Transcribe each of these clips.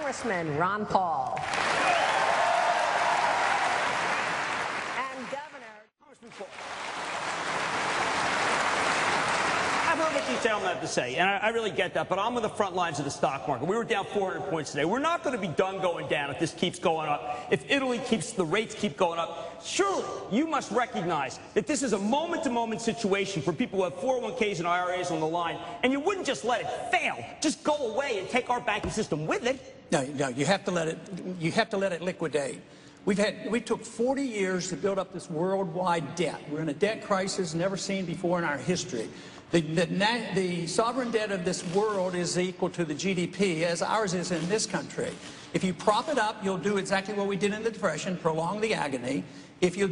Congressman Ron Paul. And Governor Congressman Paul. I've heard what detail I'm going to have to say, and I really get that, but I'm on the front lines of the stock market. We were down 400 points today. We're not going to be done going down if this keeps going up. If Italy keeps, the rates keep going up. Surely, you must recognize that this is a moment-to-moment situation for people who have 401ks and IRAs on the line, and you wouldn't just let it fail. Just go away and take our banking system with it. No, you have to let it liquidate. We took 40 years to build up this worldwide debt. We're in a debt crisis never seen before in our history. The sovereign debt of this world is equal to the GDP as ours is in this country. If you prop it up, you'll do exactly what we did in the Depression, prolong the agony. If you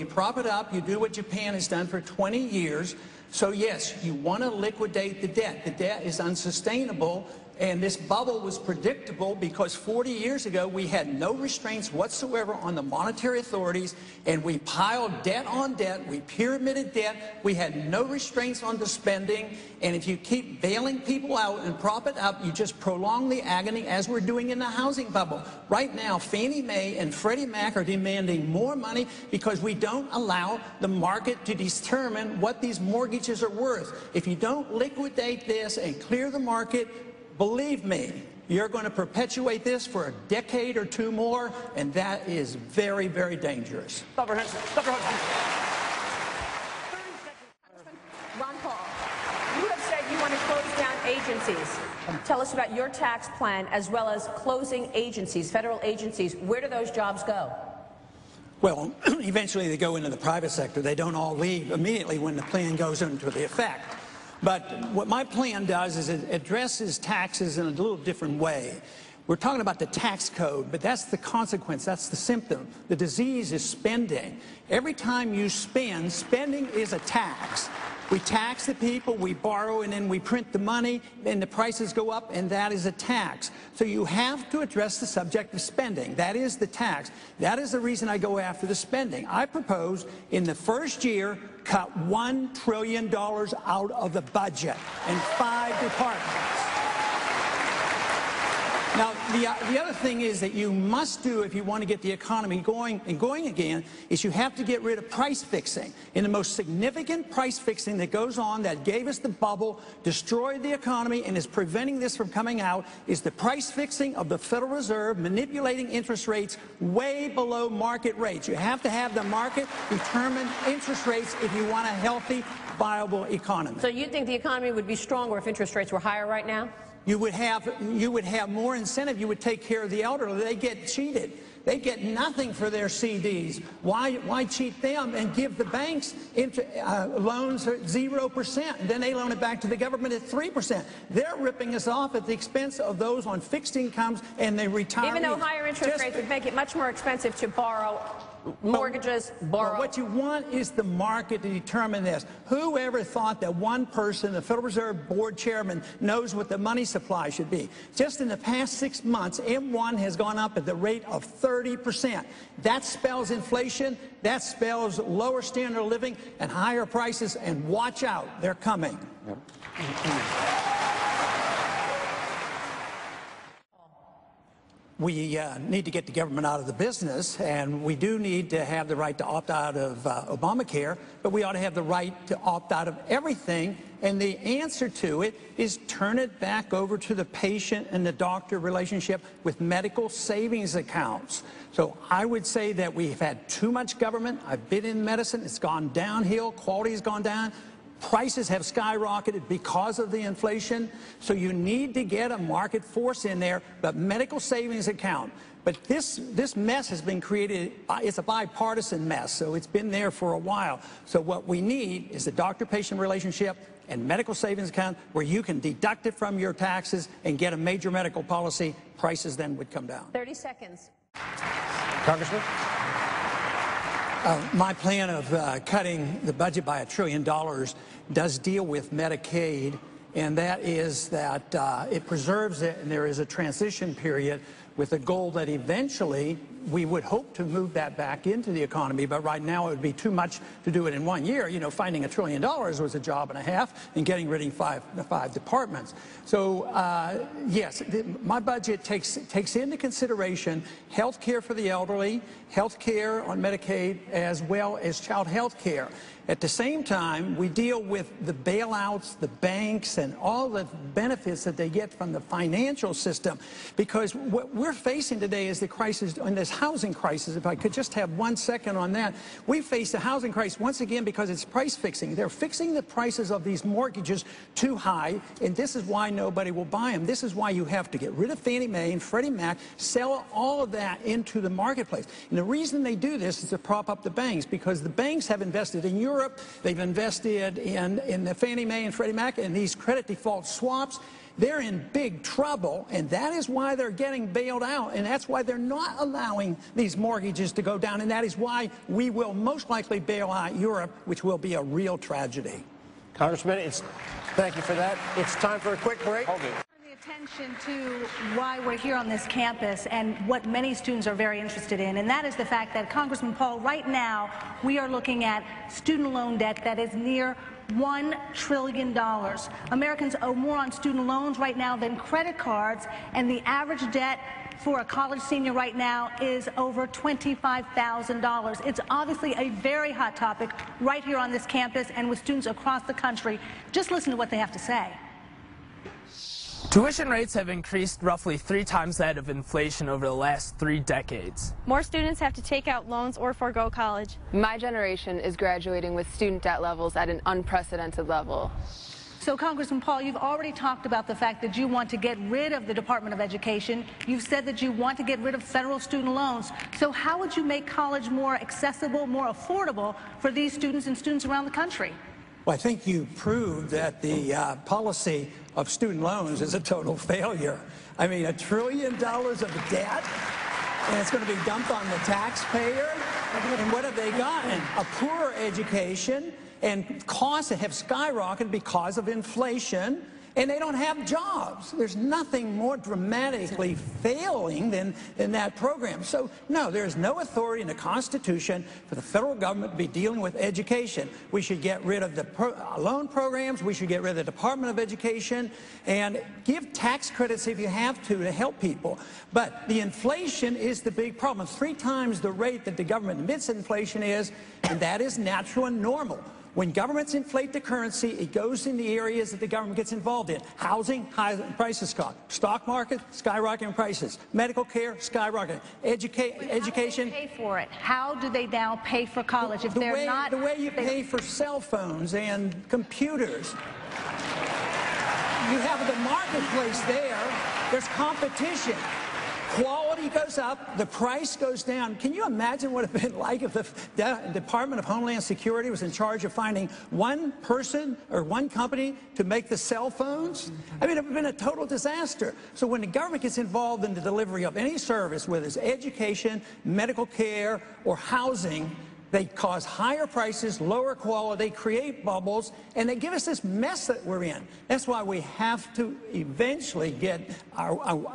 prop it up, you do what Japan has done for 20 years. So yes, you want to liquidate the debt. The debt is unsustainable. And this bubble was predictable because 40 years ago we had no restraints whatsoever on the monetary authorities, and we piled debt on debt, we pyramided debt, we had no restraints on the spending, and if you keep bailing people out and prop it up, you just prolong the agony as we're doing in the housing bubble. Right now, Fannie Mae and Freddie Mac are demanding more money because we don't allow the market to determine what these mortgages are worth. If you don't liquidate this and clear the market, believe me, you're going to perpetuate this for a decade or two more, and that is very, very dangerous. Ron Paul, you have said you want to close down agencies. Tell us about your tax plan as well as closing agencies, federal agencies. Where do those jobs go? Well, eventually they go into the private sector. They don't all leave immediately when the plan goes into the effect. But what my plan does is it addresses taxes in a little different way. We're talking about the tax code, but that's the consequence, that's the symptom. The disease is spending. Every time you spend, spending is a tax. We tax the people, we borrow, and then we print the money, and the prices go up, and that is a tax. So you have to address the subject of spending. That is the tax. That is the reason I go after the spending. I propose in the first year, cut $1 trillion out of the budget in 5 departments. Now, the other thing is that you must do if you want to get the economy going again is you have to get rid of price fixing. And the most significant price fixing that goes on that gave us the bubble, destroyed the economy, and is preventing this from coming out is the price fixing of the Federal Reserve manipulating interest rates way below market rates. You have to have the market determine interest rates if you want a healthy, viable economy. So you think the economy would be stronger if interest rates were higher right now? You would have more incentive. You would take care of the elderly. They get cheated. They get nothing for their CDs. Why cheat them and give the banks loans at 0%? And then they loan it back to the government at 3%. They're ripping us off at the expense of those on fixed incomes and the retirees. Even though higher interest rates would make it much more expensive to borrow mortgages, borrow. Well, what you want is the market to determine this. Whoever thought that one person, the Federal Reserve Board chairman, knows what the money supply should be? Just in the past 6 months, M1 has gone up at the rate of 30%. That spells inflation. That spells lower standard of living and higher prices. And watch out, they're coming. Yep. We need to get the government out of the business, and we do need to have the right to opt out of Obamacare, but we ought to have the right to opt out of everything, and the answer to it is turn it back over to the patient and the doctor relationship with medical savings accounts. So I would say that we've had too much government. I've been in medicine. It's gone downhill. Quality has gone down. Prices have skyrocketed because of the inflation, so you need to get a market force in there, but medical savings account. But this mess has been created, it's a bipartisan mess, so it's been there for a while. So what we need is the doctor-patient relationship and medical savings account where you can deduct it from your taxes and get a major medical policy. Prices then would come down. 30 seconds. Congressman? My plan of cutting the budget by $1 trillion does deal with Medicaid, and that is that it preserves it, and there is a transition period with a goal that eventually we would hope to move that back into the economy, but right now it would be too much to do it in 1 year. You know, finding $1 trillion was a job and a half, and getting rid of five departments. So yes, my budget takes into consideration health care for the elderly, health care on Medicaid, as well as child health care. At the same time, we deal with the bailouts, the banks, and all the benefits that they get from the financial system. Because what we're facing today is the crisis, and this housing crisis. If I could just have 1 second on that. We face the housing crisis once again because it's price fixing. They're fixing the prices of these mortgages too high, and this is why nobody will buy them. This is why you have to get rid of Fannie Mae and Freddie Mac, sell all of that into the marketplace. And the reason they do this is to prop up the banks, because the banks have invested in Europe. They've invested in the Fannie Mae and Freddie Mac and these credit default swaps. They're in big trouble, and that is why they're getting bailed out, and that's why they're not allowing these mortgages to go down, and that is why we will most likely bail out Europe, which will be a real tragedy. Congressman, thank you for that. It's time for a quick break. Hold it. Attention to why we're here on this campus and what many students are very interested in, and that is the fact that, Congressman Paul, right now we are looking at student loan debt that is near $1 trillion. Americans owe more on student loans right now than credit cards, and the average debt for a college senior right now is over $25,000. It's obviously a very hot topic right here on this campus and with students across the country. Just listen to what they have to say. Tuition rates have increased roughly 3 times that of inflation over the last 3 decades. More students have to take out loans or forego college. My generation is graduating with student debt levels at an unprecedented level. So, Congressman Paul, you've already talked about the fact that you want to get rid of the Department of Education. You've said that you want to get rid of federal student loans. So how would you make college more accessible, more affordable for these students and students around the country? Well, I think you proved that the policy of student loans is a total failure. I mean, $1 trillion of debt, and it's going to be dumped on the taxpayer. And what have they gotten? A poorer education, and costs that have skyrocketed because of inflation, and they don't have jobs. There's nothing more dramatically failing than that program. So, no, there is no authority in the Constitution for the federal government to be dealing with education. We should get rid of the loan programs. We should get rid of the Department of Education and give tax credits if you have to help people. But the inflation is the big problem. 3 times the rate that the government admits inflation is, and that is natural and normal. When governments inflate the currency, it goes in the areas that the government gets involved in. Housing, high prices go. Stock market, skyrocketing prices. Medical care, skyrocketing. Education. How do they pay for it? How do they now pay for college if they're not? The way you pay for cell phones and computers. You have the marketplace there. There's competition. Quality goes up, the price goes down. Can you imagine what it would have been like if the Department of Homeland Security was in charge of finding one person or one company to make the cell phones? I mean, it would have been a total disaster. So when the government gets involved in the delivery of any service, whether it's education, medical care, or housing, they cause higher prices, lower quality, create bubbles, and they give us this mess that we're in. That's why we have to eventually get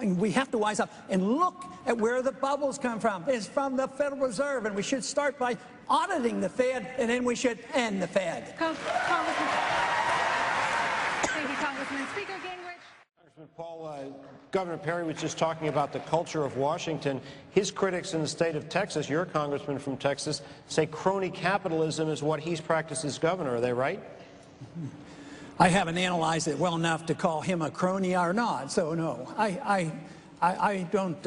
we have to wise up and look at where the bubbles come from. It's from the Federal Reserve, and we should start by auditing the Fed, and then we should end the Fed. Congressman. Thank you, Congressman. Speaker Gingrich. Congressman Paul, Governor Perry was just talking about the culture of Washington. His critics in the state of Texas, your congressman from Texas, say crony capitalism is what he's practiced as governor. Are they right? I haven't analyzed it well enough to call him a crony or not, so no. I don't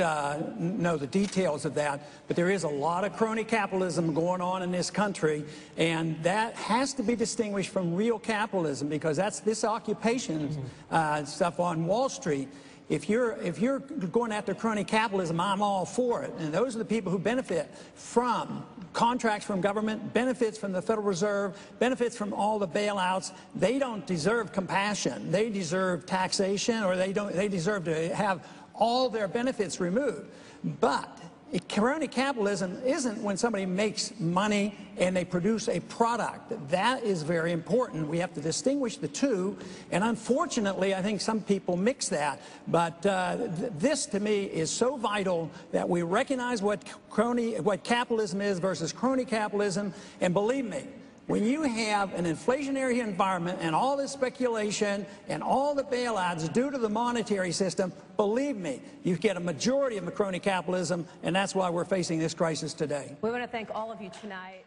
know the details of that, but there is a lot of crony capitalism going on in this country, and that has to be distinguished from real capitalism, because that's this occupation stuff on Wall Street. If you're going after crony capitalism, I'm all for it. And those are the people who benefit from contracts from government, benefits from the Federal Reserve, benefits from all the bailouts. They don't deserve compassion. They deserve taxation, or they deserve to have all their benefits removed. But Crony capitalism isn't when somebody makes money and they produce a product. That is very important. We have to distinguish the two, and unfortunately, I think some people mix that. But this, to me, is so vital that we recognize what capitalism is versus crony capitalism, and believe me, when you have an inflationary environment and all this speculation and all the bailouts due to the monetary system, believe me, you get a majority of crony capitalism, and that's why we're facing this crisis today. We want to thank all of you tonight.